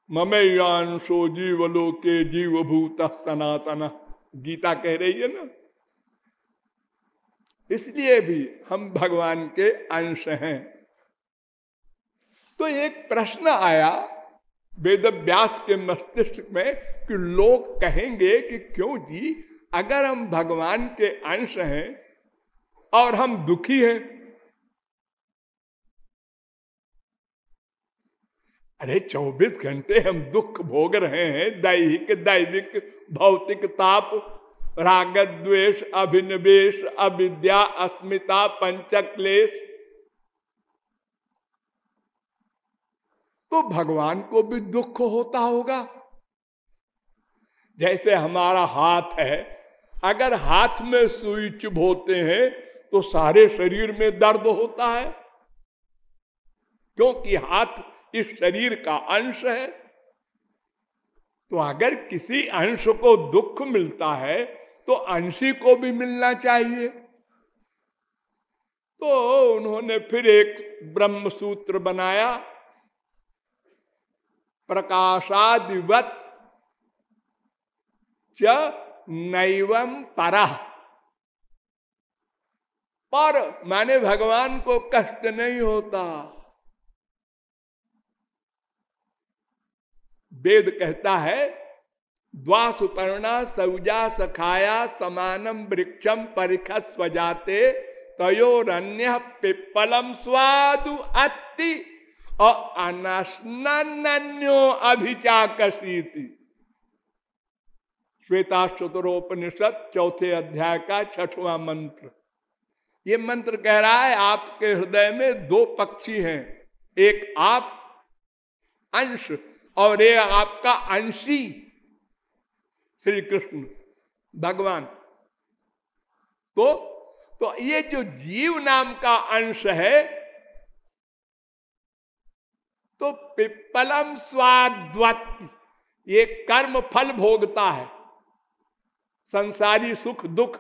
ममैयांशो जीवलोके जीवभूत सनातन, गीता कह रही है ना। इसलिए भी हम भगवान के अंश हैं। तो एक प्रश्न आया वेद व्यास के मस्तिष्क में कि लोग कहेंगे कि क्यों जी, अगर हम भगवान के अंश हैं और हम दुखी हैं। अरे 24 घंटे हम दुख भोग रहे हैं, दैहिक दैविक भौतिक ताप, राग द्वेष अभिनिवेश अविद्या अस्मिता पंचक्लेश। तो भगवान को भी दुख होता होगा। जैसे हमारा हाथ है, अगर हाथ में सुई चुभोते हैं तो सारे शरीर में दर्द होता है, क्योंकि हाथ इस शरीर का अंश है। तो अगर किसी अंश को दुख मिलता है तो अंशी को भी मिलना चाहिए। तो उन्होंने फिर एक ब्रह्म सूत्र बनाया, प्रकाशादिवत च नैवम परः। पर माने भगवान को कष्ट नहीं होता। वेद कहता है, द्वासुपर्णा सौजा सखाया समानम वृक्षम परिख स्वजाते तयोरन्य पिप्पलम स्वादु अति और अनस्न्यो अभिचाकशीति। श्वेताश्वतरोपनिषद चौथे अध्याय का 6वां मंत्र। ये मंत्र कह रहा है आपके हृदय में दो पक्षी हैं, एक आप अंश और ये आपका अंशी श्री कृष्ण भगवान। तो ये जो जीव नाम का अंश है, तो पिप्पलम स्वाद्वत, ये कर्म फल भोगता है, संसारी सुख दुख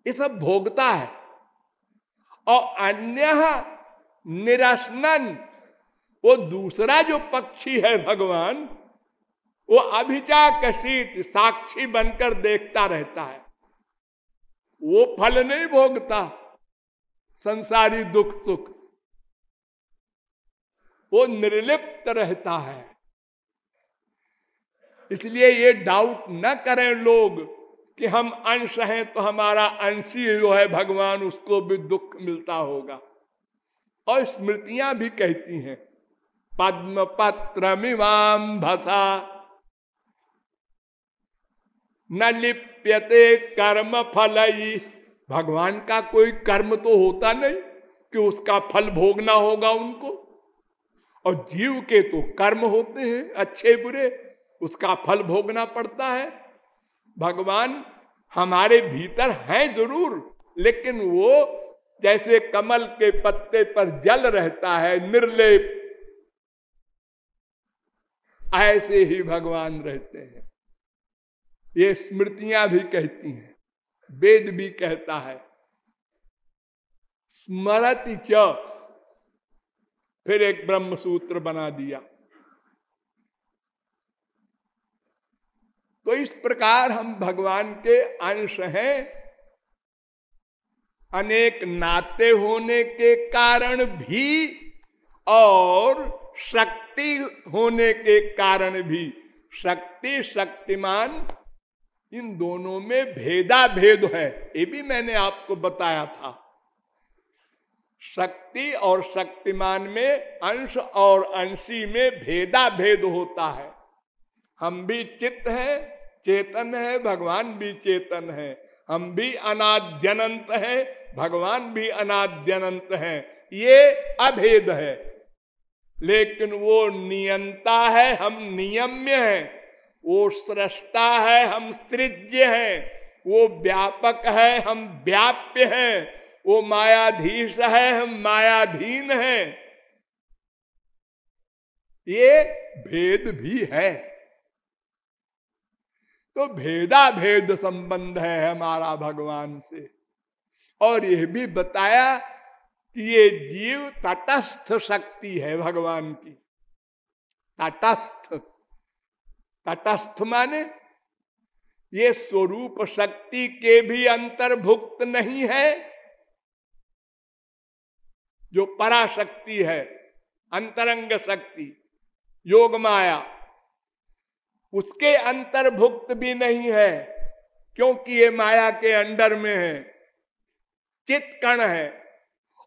ये सब भोगता है। और अन्य निरसनन, वो दूसरा जो पक्षी है भगवान, वो अभिचाकशीत, साक्षी बनकर देखता रहता है। वो फल नहीं भोगता संसारी दुख सुख, वो निर्लिप्त रहता है। इसलिए ये डाउट न करें लोग कि हम अंश हैं तो हमारा अंशी जो है भगवान, उसको भी दुख मिलता होगा। और स्मृतियां भी कहती हैं, पद्म पत्रमिवाम भसा न लिप्यते कर्म फलई। भगवान का कोई कर्म तो होता नहीं कि उसका फल भोगना होगा उनको। और जीव के तो कर्म होते हैं अच्छे बुरे, उसका फल भोगना पड़ता है। भगवान हमारे भीतर हैं जरूर, लेकिन वो जैसे कमल के पत्ते पर जल रहता है निर्लेप, ऐसे ही भगवान रहते हैं। ये स्मृतियां भी कहती हैं, वेद भी कहता है। स्मरति च, फिर एक ब्रह्म सूत्र बना दिया। तो इस प्रकार हम भगवान के अंश हैं। अनेक नाते होने के कारण भी और शक्ति होने के कारण भी। शक्ति शक्तिमान इन दोनों में भेदा भेद है, ये भी मैंने आपको बताया था। शक्ति और शक्तिमान में, अंश और अंशी में भेदा भेद होता है। हम भी चित्त है, चेतन है, भगवान भी चेतन है। हम भी अनाद्यनंत है, भगवान भी अनाद्यनंत है। ये अभेद है। लेकिन वो नियंता है, हम नियम्य हैं। वो सृष्टा है, हम सृज्य हैं। वो व्यापक है, हम व्याप्य हैं। वो मायाधीश है, हम मायाधीन हैं। ये भेद भी है। तो भेदा भेद संबंध है हमारा भगवान से। और यह भी बताया कि ये जीव तटस्थ शक्ति है भगवान की। तटस्थ। तटस्थ माने ये स्वरूप शक्ति के भी अंतर्भुक्त नहीं है, जो पराशक्ति है, अंतरंग शक्ति, योग माया, उसके अंतर्भुक्त भी नहीं है, क्योंकि ये माया के अंडर में है, चित्त कण है।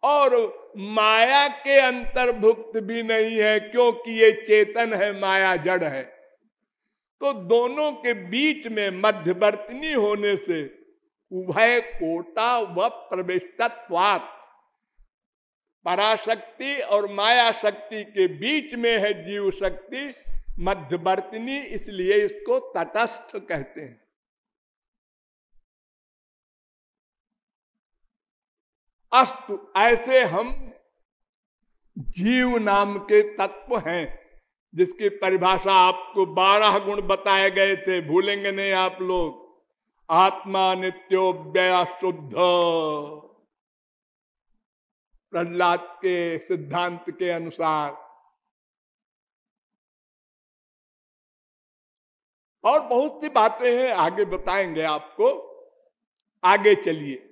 और माया के अंतर्भुक्त भी नहीं है, क्योंकि ये चेतन है, माया जड़ है। तो दोनों के बीच में मध्यवर्तिनी होने से उभय कोटा व प्रविष्टत्वात्, पराशक्ति और माया शक्ति के बीच में है जीव शक्ति, मध्यवर्तिनी, इसलिए इसको तटस्थ कहते हैं। अस्तु, ऐसे हम जीव नाम के तत्व हैं, जिसकी परिभाषा आपको 12 गुण बताए गए थे, भूलेंगे नहीं आप लोग। आत्मा नित्योव्यय शुद्ध, प्रहलाद के सिद्धांत के अनुसार। और बहुत सी बातें हैं, आगे बताएंगे आपको। आगे चलिए।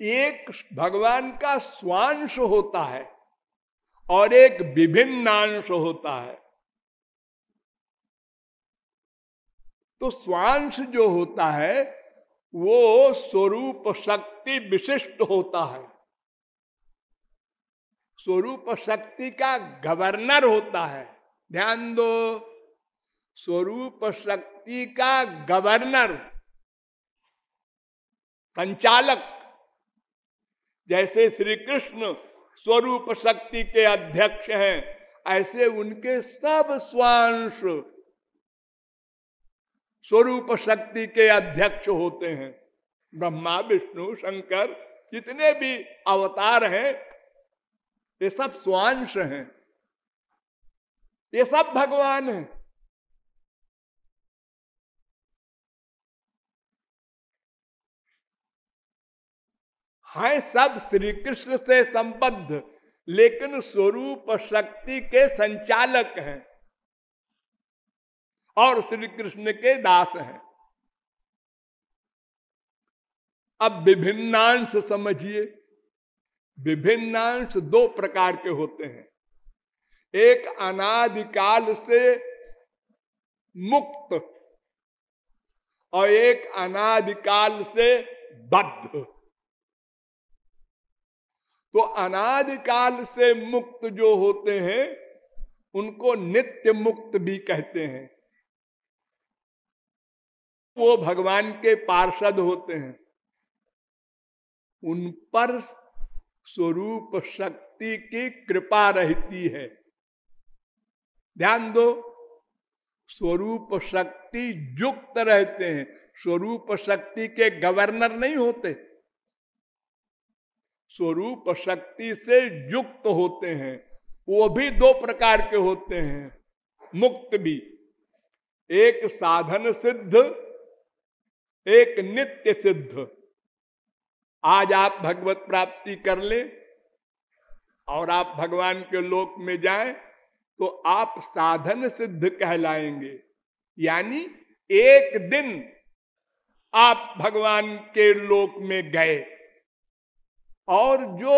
एक भगवान का स्वांश होता है और एक विभिन्नांश होता है। तो स्वांश जो होता है वो स्वरूप शक्ति विशिष्ट होता है, स्वरूप शक्ति का गवर्नर होता है। ध्यान दो, स्वरूप शक्ति का गवर्नर, संचालक। जैसे श्री कृष्ण स्वरूप शक्ति के अध्यक्ष हैं, ऐसे उनके सब स्वांश स्वरूप शक्ति के अध्यक्ष होते हैं। ब्रह्मा विष्णु शंकर जितने भी अवतार हैं, ये सब स्वांश हैं, ये सब भगवान हैं। हैं सब श्री कृष्ण से संबद्ध, लेकिन स्वरूप शक्ति के संचालक हैं और श्री कृष्ण के दास हैं। अब विभिन्नांश समझिए। विभिन्नांश 2 प्रकार के होते हैं। एक अनादिकाल से मुक्त और एक अनादिकाल से बद्ध। तो अनादिकाल से मुक्त जो होते हैं उनको नित्य मुक्त भी कहते हैं। वो भगवान के पार्षद होते हैं, उन पर स्वरूप शक्ति की कृपा रहती है। ध्यान दो, स्वरूप शक्ति युक्त रहते हैं, स्वरूप शक्ति के गवर्नर नहीं होते, स्वरूप शक्ति से युक्त होते हैं। वो भी 2 प्रकार के होते हैं, मुक्त भी। एक साधन सिद्ध, एक नित्य सिद्ध। आज आप भगवत प्राप्ति कर ले और आप भगवान के लोक में जाएं तो आप साधन सिद्ध कहलाएंगे, यानी एक दिन आप भगवान के लोक में गए। और जो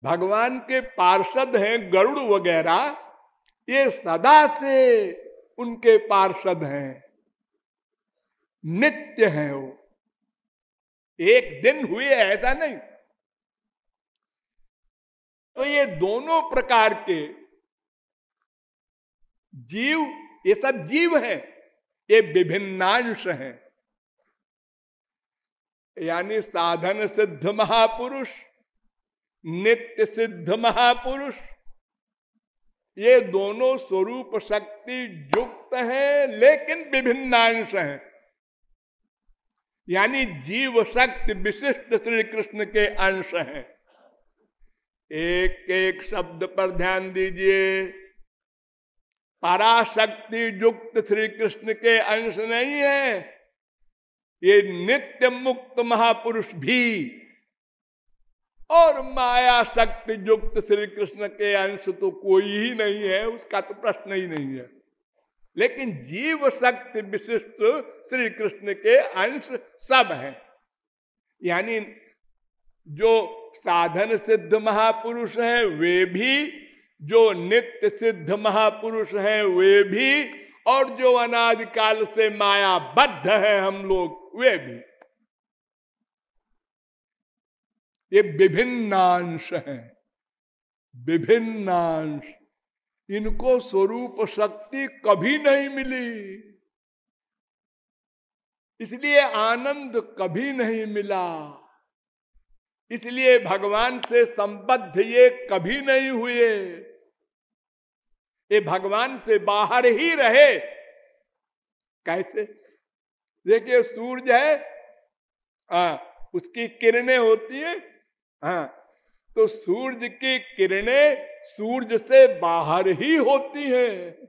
भगवान के पार्षद हैं, गरुड़ वगैरह, ये सदा से उनके पार्षद हैं, नित्य हैं। वो एक दिन हुए ऐसा नहीं। तो ये दोनों प्रकार के जीव, ये सब जीव हैं, ये विभिन्नांश हैं। यानी साधन सिद्ध महापुरुष, नित्य सिद्ध महापुरुष, ये दोनों स्वरूप शक्ति युक्त हैं, लेकिन विभिन्नांश हैं। यानी जीव शक्ति विशिष्ट श्री कृष्ण के अंश हैं। एक एक शब्द पर ध्यान दीजिए। पराशक्ति युक्त श्री कृष्ण के अंश नहीं है, ये नित्य मुक्त महापुरुष भी और माया शक्ति युक्त श्री कृष्ण के अंश तो कोई ही नहीं है, उसका तो प्रश्न ही नहीं है। लेकिन जीव शक्ति विशिष्ट श्री कृष्ण के अंश सब हैं। यानी जो साधन सिद्ध महापुरुष हैं वे भी, जो नित्य सिद्ध महापुरुष हैं वे भी, और जो अनादिकाल से मायाबद्ध है हम लोग वे भी। ये विभिन्नांश हैं, विभिन्नांश। इनको स्वरूप शक्ति कभी नहीं मिली, इसलिए आनंद कभी नहीं मिला, इसलिए भगवान से संबद्ध ये कभी नहीं हुए। ये भगवान से बाहर ही रहे। कैसे? देखिए सूरज है, उसकी किरणें होती है, हाँ, तो सूरज की किरणें सूरज से बाहर ही होती हैं।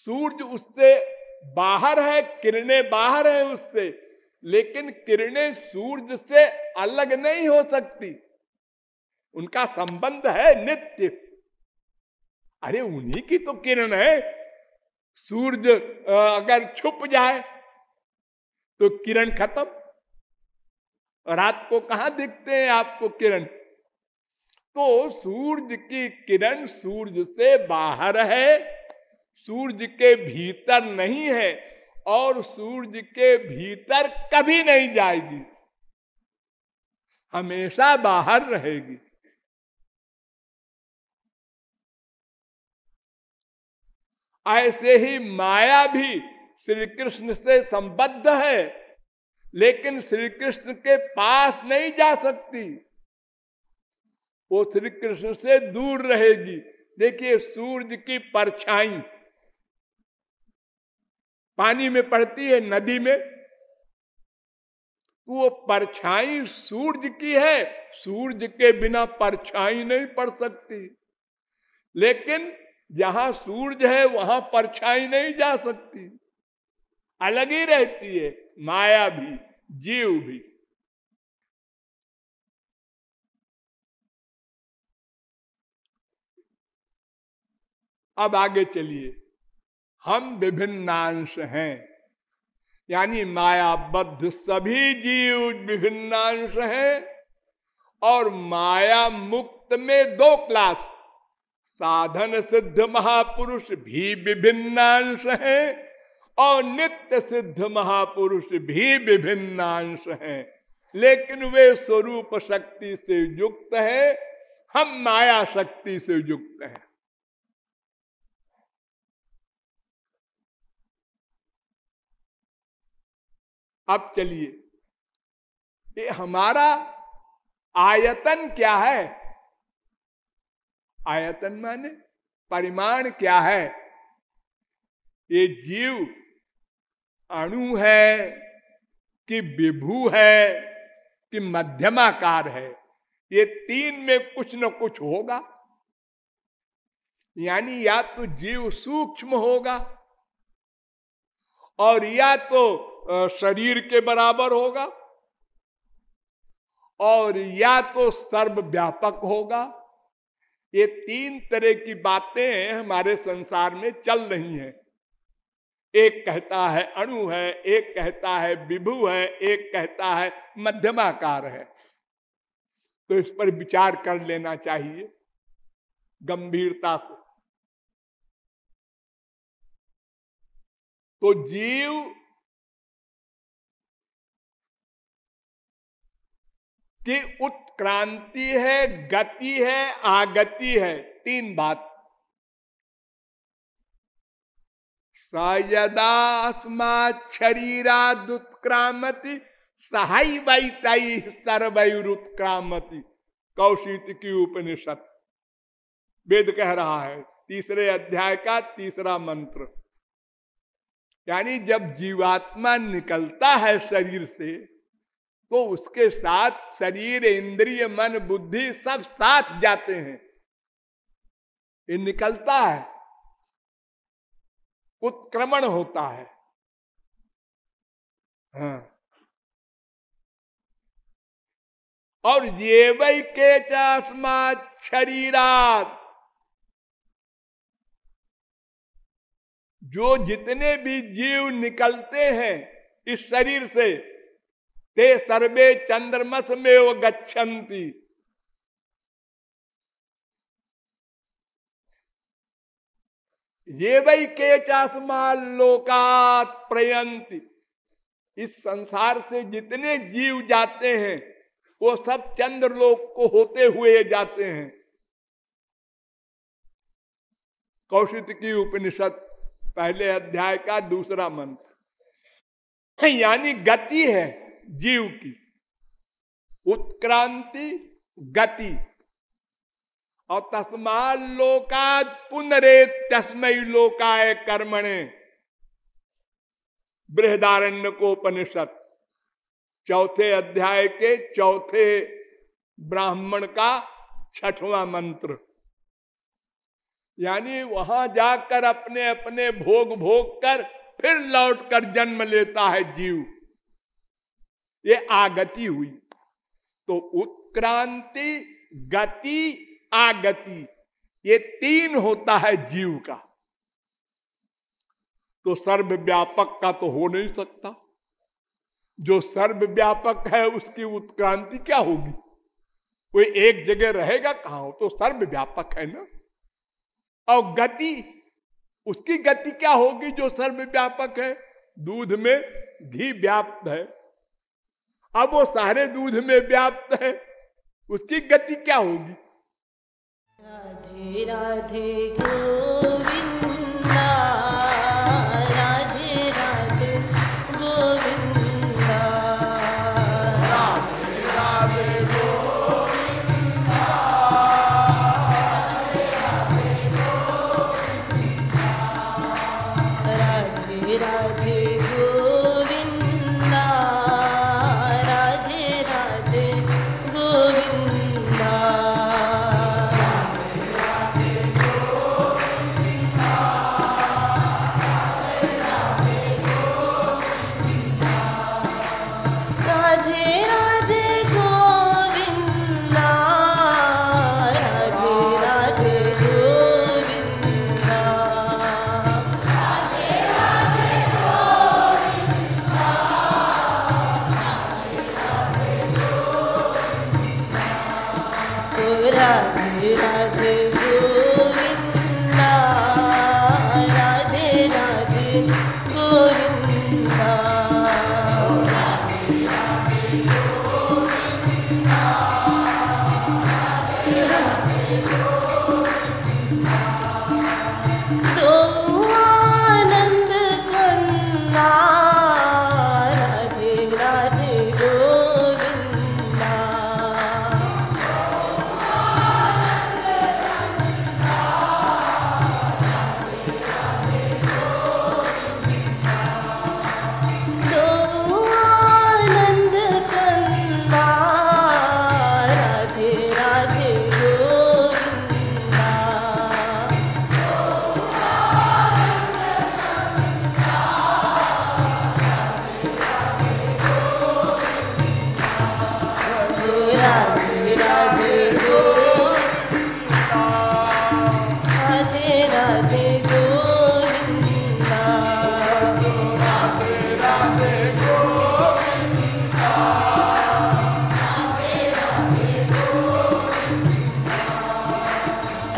सूरज उससे बाहर है, किरणें बाहर है उससे, लेकिन किरणें सूरज से अलग नहीं हो सकती, उनका संबंध है नित्य। अरे उन्हीं की तो किरण है। सूरज अगर छुप जाए तो किरण खत्म। रात को कहां दिखते हैं आपको किरण? तो सूरज की किरण सूरज से बाहर है, सूरज के भीतर नहीं है, और सूरज के भीतर कभी नहीं जाएगी, हमेशा बाहर रहेगी। ऐसे ही माया भी श्री कृष्ण से संबद्ध है, लेकिन श्री कृष्ण के पास नहीं जा सकती, वो श्री कृष्ण से दूर रहेगी। देखिए सूरज की परछाई पानी में पड़ती है, नदी में, तो वो परछाई सूरज की है, सूरज के बिना परछाई नहीं पड़ सकती। लेकिन जहां सूरज है वहां परछाई नहीं जा सकती, अलग ही रहती है माया भी, जीव भी। अब आगे चलिए, हम विभिन्नांश हैं, यानी मायाबद्ध सभी जीव विभिन्नांश हैं, और माया मुक्त में दो क्लास, साधन सिद्ध महापुरुष भी विभिन्नांश हैं, और नित्य सिद्ध महापुरुष भी विभिन्नांश हैं, लेकिन वे स्वरूप शक्ति से युक्त है, हम माया शक्ति से युक्त हैं। अब चलिए, ये हमारा आयतन क्या है? आयतन माने परिमाण क्या है? ये जीव अणु है कि विभू है कि मध्यमाकार है? ये तीन में कुछ न कुछ होगा। यानी या तो जीव सूक्ष्म होगा, और या तो शरीर के बराबर होगा, और या तो सर्वव्यापक होगा। ये तीन तरह की बातें हमारे संसार में चल रही हैं। एक कहता है अणु है, एक कहता है विभू है, एक कहता है मध्यमाकार है। तो इस पर विचार कर लेना चाहिए गंभीरता से। तो जीव की उत्क्रांति है, गति है, आगति है, तीन बात। सयदास्मात् शरीरादुत्क्रामति सहैवैतैः सर्वैरुत्क्रामति, कौशिक की उपनिषद वेद कह रहा है, 3 अध्याय का 3 मंत्र। यानी जब जीवात्मा निकलता है शरीर से, तो उसके साथ शरीर, इंद्रिय, मन, बुद्धि सब साथ जाते हैं। ये निकलता है, उत्क्रमण होता है। हाँ, और ये वही के चास्मात शरीरात, जो जितने भी जीव निकलते हैं इस शरीर से, ते सर्वे चंद्रमस में वो गच्छन्ति, ये वही के चास्मा लोकात प्रयंति, इस संसार से जितने जीव जाते हैं वो सब चंद्रलोक को होते हुए जाते हैं। कौशिकी उपनिषद पहले अध्याय का दूसरा मंत्र। यानी गति है जीव की, उत्क्रांति गति। और तस्मात् लोकात् पुनरेत्यस्मै लोकाय कर्मणे, बृहदारण्यकोपनिषद चौथे अध्याय के चौथे ब्राह्मण का 6वां मंत्र। यानी वहां जाकर अपने अपने भोग भोग कर फिर लौट कर जन्म लेता है जीव। ये आगति हुई। तो उत्क्रांति, गति, आगति, ये 3 होता है जीव का। तो सर्वव्यापक का तो हो नहीं सकता। जो सर्वव्यापक है उसकी उत्क्रांति क्या होगी? कोई एक जगह रहेगा कहां? तो सर्वव्यापक है ना। और गति, उसकी गति क्या होगी जो सर्वव्यापक है? दूध में घी व्याप्त है, अब वो सारे दूध में व्याप्त है, उसकी गति क्या होगी? राधे राधे गोविंदा, राधे राधे गोविंदा, राधे राधे गोविंदा, राधे राधे गोविंदा, राधे राधे गोविंदा, राधे राधे गोविंदा, राधे राधे गोविंदा, राधे राधे गोविंदा, राधे राधे गोविंदा, राधे राधे गोविंदा, तो आनंद करना, राधे राधे गोविंदा, तो आनंद करना, राधे राधे गोविंदा, राधे राधे गोविंदा, राधे राधे गोविंदा,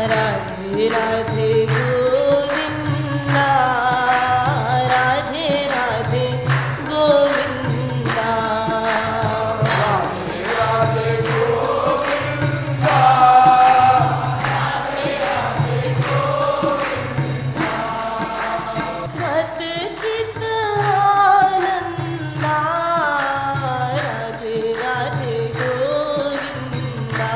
राधे राधे गोविंदा, राधे राधे गोविंदा, राधे राधे गोविंदा, राधे राधे गोविंदा, सत चित आनंदा, राधे राधे गोविंदा,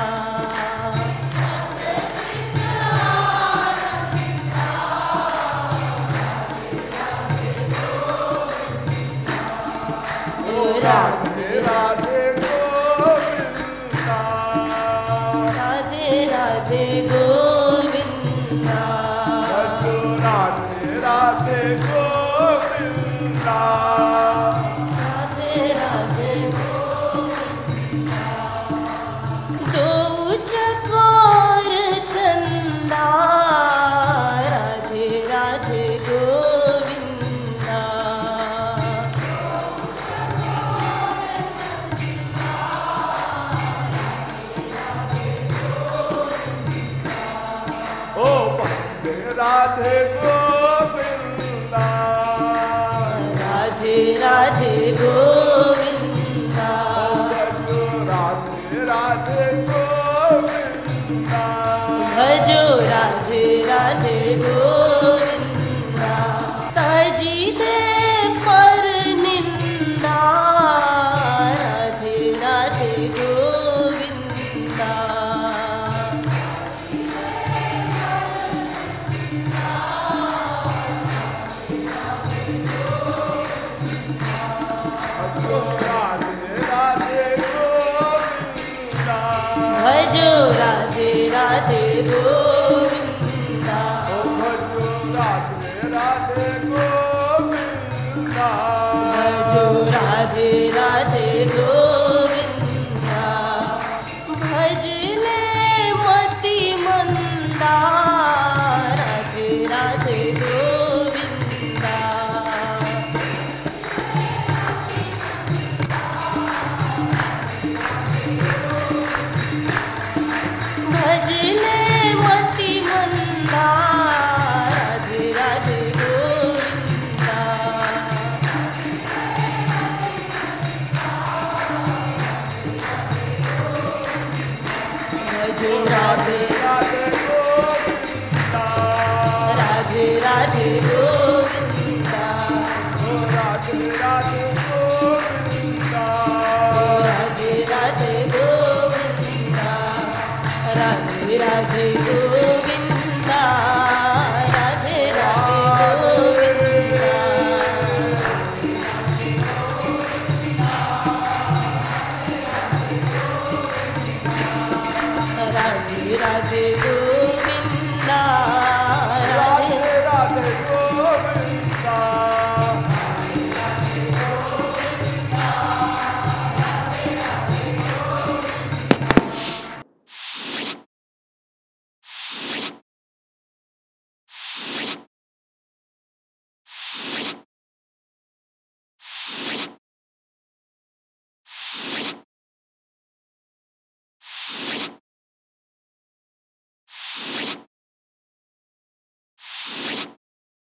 राधे गोविंदा, राधे राधे गोविंदा, राधे राधे गोविंदा, भजो राधे राधे गोविंदा, तजी दे पर निंदा, राधे राधे गोविंदा, राधे राधे गोविंदा, भजो राधे राधे गोविंदा, भजले मति मंदा, राधे राधे गोविंदा, भजले मति मंदा, राधे राधे गोविंदा, भजो राधे राधे गोविंदा, राधे राधे गोविंदा, राधे राधे गोविंदा, राधे राधे गोविंदा, राधे राधे गोविंदा।